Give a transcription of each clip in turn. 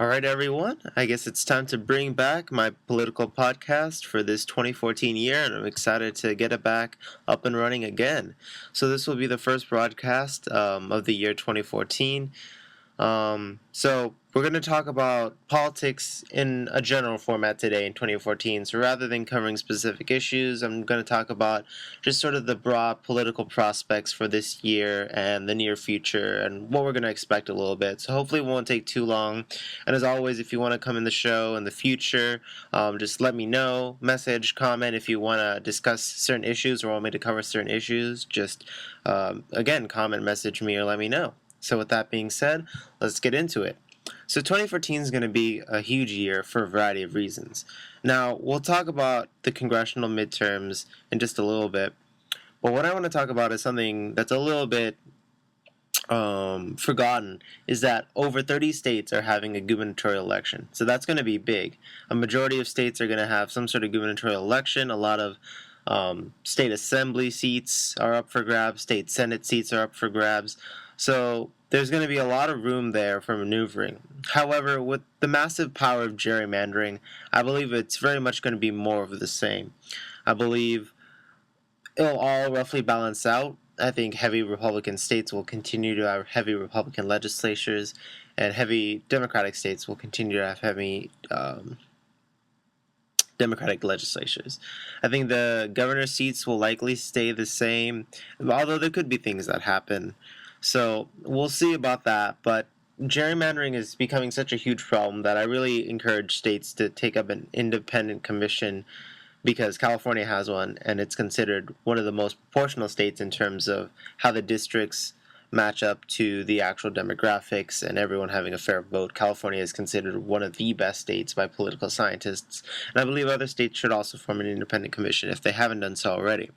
All right, everyone. I guess it's time to bring back my political podcast for this 2014 year, and I'm excited to get it back up and running again. So, this will be the first broadcast of the year 2014. So we're going to talk about politics in a general format today in 2014. So rather than covering specific issues, I'm going to talk about just sort of the broad political prospects for this year and the near future and what we're going to expect a little bit. So hopefully it won't take too long. And as always, if you want to come in the show in the future, just let me know, message, comment if you want to discuss certain issues or want me to cover certain issues. Just, again, comment, message me, or let me know. So with that being said, let's get into it. So 2014 is going to be a huge year for a variety of reasons. Now, we'll talk about the congressional midterms in just a little bit, but what I want to talk about is something that's a little bit forgotten, is that over 30 states are having a gubernatorial election. So that's going to be big. A majority of states are going to have some sort of gubernatorial election. A lot of state assembly seats are up for grabs, state senate seats are up for grabs. So there's going to be a lot of room there for maneuvering. However, with the massive power of gerrymandering, I believe it's very much going to be more of the same. I believe it'll all roughly balance out. I think heavy Republican states will continue to have heavy Republican legislatures, and heavy Democratic states will continue to have heavy Democratic legislatures. I think the governor seats will likely stay the same, although there could be things that happen. So we'll see about that. But gerrymandering is becoming such a huge problem that I really encourage states to take up an independent commission, because California has one, and it's considered one of the most proportional states in terms of how the districts match up to the actual demographics and everyone having a fair vote. California is considered one of the best states by political scientists, and I believe other states should also form an independent commission if they haven't done so already.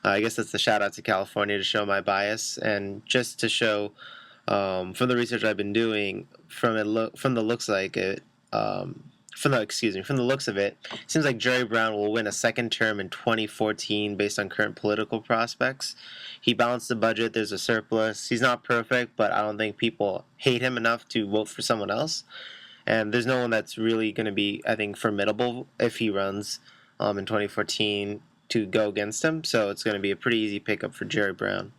I guess that's the shout out to California to show my bias and just to show, from the research I've been doing, from the looks like it, from the looks of it, seems like Jerry Brown will win a second term in 2014 based on current political prospects. He balanced the budget. There's a surplus. He's not perfect, but I don't think people hate him enough to vote for someone else. And there's no one that's really going to be, I think, formidable if he runs in 2014 to go against him. So it's going to be a pretty easy pickup for Jerry Brown.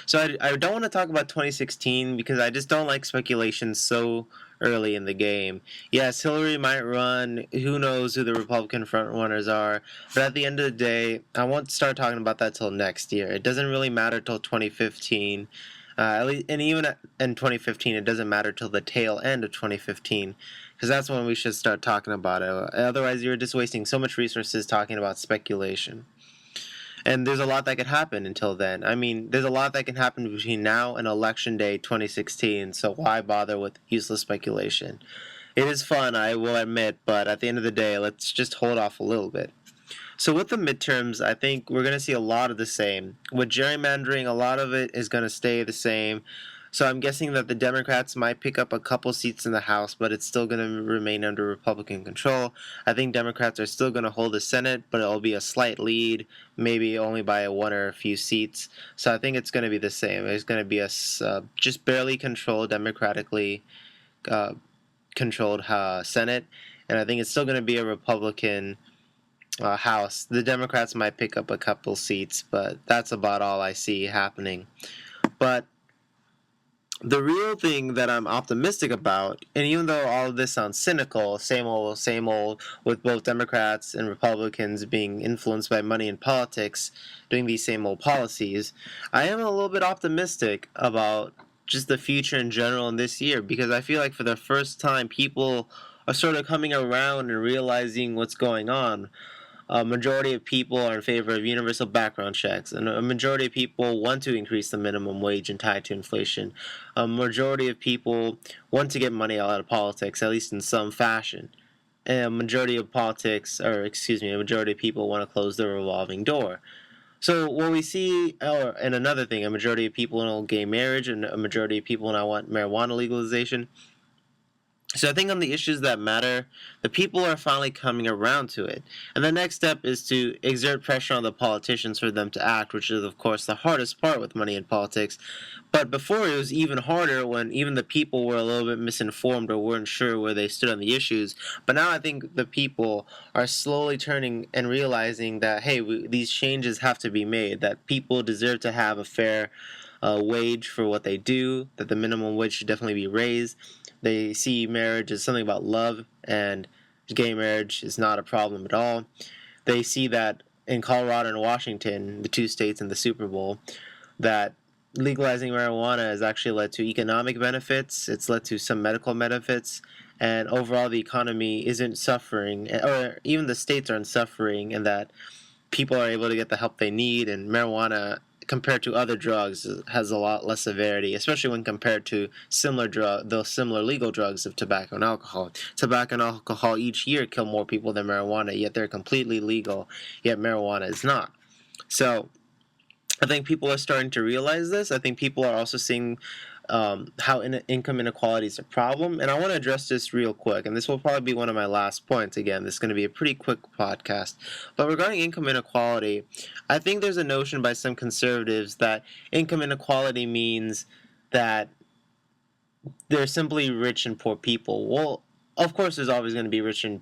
So I don't want to talk about 2016 because I just don't like speculation so early in the game. Yes, Hillary might run. Who knows who the Republican frontrunners are? But at the end of the day, I won't start talking about that till next year. It doesn't really matter till 2015. At least, and even in 2015, it doesn't matter till the tail end of 2015, because that's when we should start talking about it. Otherwise, you're just wasting so much resources talking about speculation. And there's a lot that could happen until then. I mean, there's a lot that can happen between now and Election Day 2016, so why bother with useless speculation? It is fun, I will admit, but at the end of the day, let's just hold off a little bit. So with the midterms, I think we're going to see a lot of the same. With gerrymandering, a lot of it is going to stay the same. So I'm guessing that the Democrats might pick up a couple seats in the House, but it's still going to remain under Republican control. I think Democrats are still going to hold the Senate, but it'll be a slight lead, maybe only by one or a few seats. So I think it's going to be the same. It's going to be a just barely controlled, democratically uh, controlled Senate, and I think it's still going to be a Republican House. The Democrats might pick up a couple seats, but that's about all I see happening. But the real thing that I'm optimistic about, and even though all of this sounds cynical, same old, with both Democrats and Republicans being influenced by money and politics, doing these same old policies, I am a little bit optimistic about just the future in general in this year, because I feel like for the first time people are sort of coming around and realizing what's going on. A majority of people are in favor of universal background checks, and a majority of people want to increase the minimum wage and tie it to inflation. A majority of people want to get money out of politics, at least in some fashion. And a majority of a majority of people want to close the revolving door. So what we see, and another thing, a majority of people want gay marriage, and a majority of people now want marijuana legalization. So I think on the issues that matter, the people are finally coming around to it. And the next step is to exert pressure on the politicians for them to act, which is, of course, the hardest part with money in politics. But before, it was even harder when even the people were a little bit misinformed or weren't sure where they stood on the issues. But now I think the people are slowly turning and realizing that, hey, these changes have to be made, that people deserve to have a fair wage for what they do, that the minimum wage should definitely be raised. They see marriage as something about love, and gay marriage is not a problem at all. They see that in Colorado and Washington, the two states in the Super Bowl, that legalizing marijuana has actually led to economic benefits, it's led to some medical benefits, and overall the economy isn't suffering, or even the states aren't suffering, and that people are able to get the help they need, and marijuana compared to other drugs has a lot less severity, especially when compared to those similar legal drugs of tobacco and alcohol. Tobacco and alcohol each year kill more people than marijuana, yet they're completely legal, yet marijuana is not. So I think people are starting to realize this. I think people are also seeing how income inequality is a problem. And I want to address this real quick. And this will probably be one of my last points. Again, this is going to be a pretty quick podcast. But regarding income inequality, I think there's a notion by some conservatives that income inequality means that there's simply rich and poor people. Well, of course, there's always going to be richer and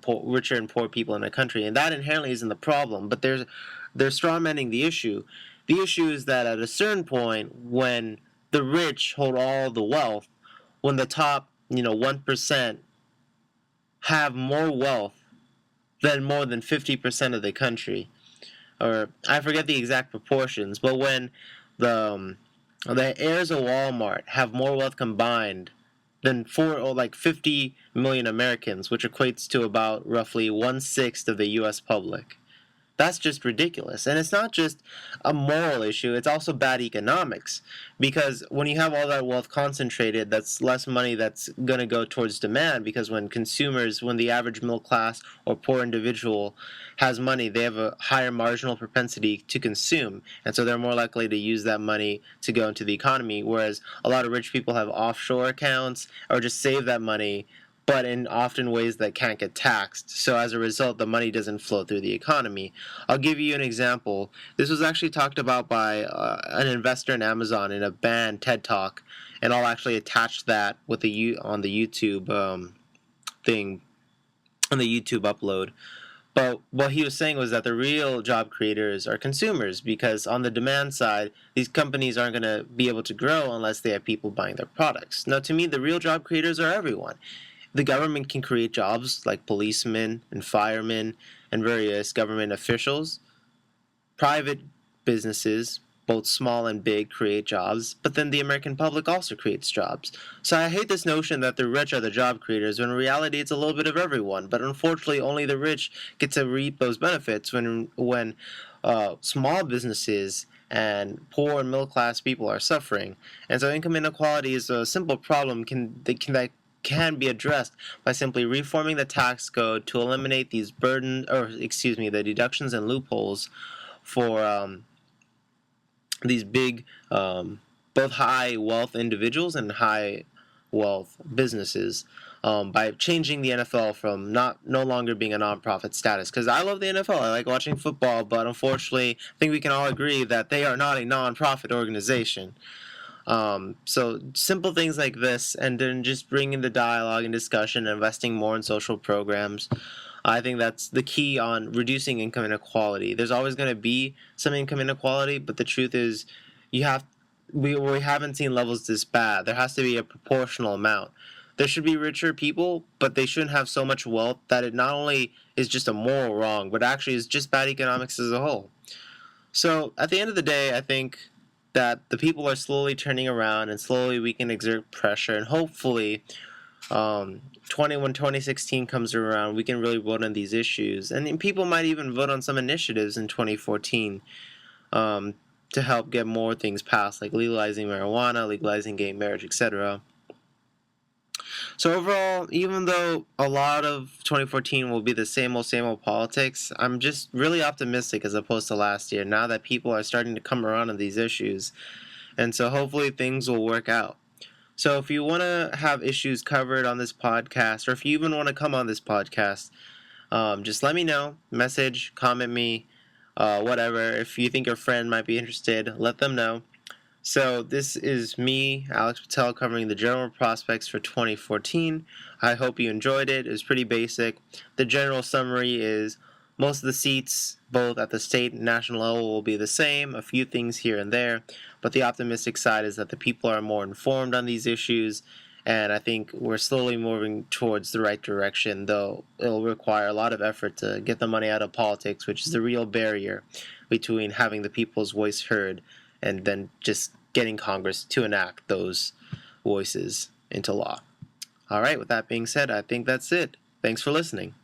poor people in a country, and that inherently isn't the problem. But they're strawmanning the issue. The issue is that at a certain point, when the rich hold all the wealth, when the top 1% have more wealth than more than 50% of the country, or I forget the exact proportions, but when the the heirs of Walmart have more wealth combined than 50 million Americans, which equates to about roughly 1/6 of the U.S. public. That's just ridiculous. And it's not just a moral issue, it's also bad economics. Because when you have all that wealth concentrated, that's less money that's going to go towards demand. Because when the average middle class or poor individual has money, they have a higher marginal propensity to consume. And so they're more likely to use that money to go into the economy. Whereas a lot of rich people have offshore accounts or just save that money, but in often ways that can't get taxed. So as a result, the money doesn't flow through the economy. I'll give you an example. This was actually talked about by an investor in Amazon in a banned TED Talk, and I'll actually attach that with on the YouTube thing, on the YouTube upload. But what he was saying was that the real job creators are consumers, because on the demand side, these companies aren't going to be able to grow unless they have people buying their products. Now, to me, the real job creators are everyone. The government can create jobs like policemen and firemen and various government officials. Private businesses, both small and big, create jobs, but then the American public also creates jobs. So I hate this notion that the rich are the job creators, when in reality it's a little bit of everyone. But unfortunately, only the rich get to reap those benefits when small businesses and poor and middle class people are suffering. And so income inequality is a simple problem that can be addressed by simply reforming the tax code to eliminate these the deductions and loopholes for these big, both high wealth individuals and high wealth businesses, by changing the NFL from no longer being a nonprofit status. Because I love the NFL, I like watching football, but unfortunately, I think we can all agree that they are not a nonprofit organization. So simple things like this, and then just bringing the dialogue and discussion, and investing more in social programs. I think that's the key on reducing income inequality. There's always going to be some income inequality, but the truth is, you have we haven't seen levels this bad. There has to be a proportional amount. There should be richer people, but they shouldn't have so much wealth that it not only is just a moral wrong, but actually is just bad economics as a whole. So at the end of the day, I think that the people are slowly turning around, and slowly we can exert pressure, and hopefully when 2016 comes around, we can really vote on these issues, and people might even vote on some initiatives in 2014 to help get more things passed, like legalizing marijuana, legalizing gay marriage, etc. So overall, even though a lot of 2014 will be the same old politics, I'm just really optimistic as opposed to last year, now that people are starting to come around on these issues. And so hopefully things will work out. So if you want to have issues covered on this podcast, or if you even want to come on this podcast, just let me know. Message, comment me, whatever. If you think your friend might be interested, let them know. So this is me, Alex Patel, covering the general prospects for 2014. I hope you enjoyed it. It was pretty basic. The general summary is most of the seats, both at the state and national level, will be the same, a few things here and there, but the optimistic side is that the people are more informed on these issues, and I think we're slowly moving towards the right direction, though it'll require a lot of effort to get the money out of politics, which is the real barrier between having the people's voice heard and then just getting Congress to enact those voices into law. All right, with that being said, I think that's it. Thanks for listening.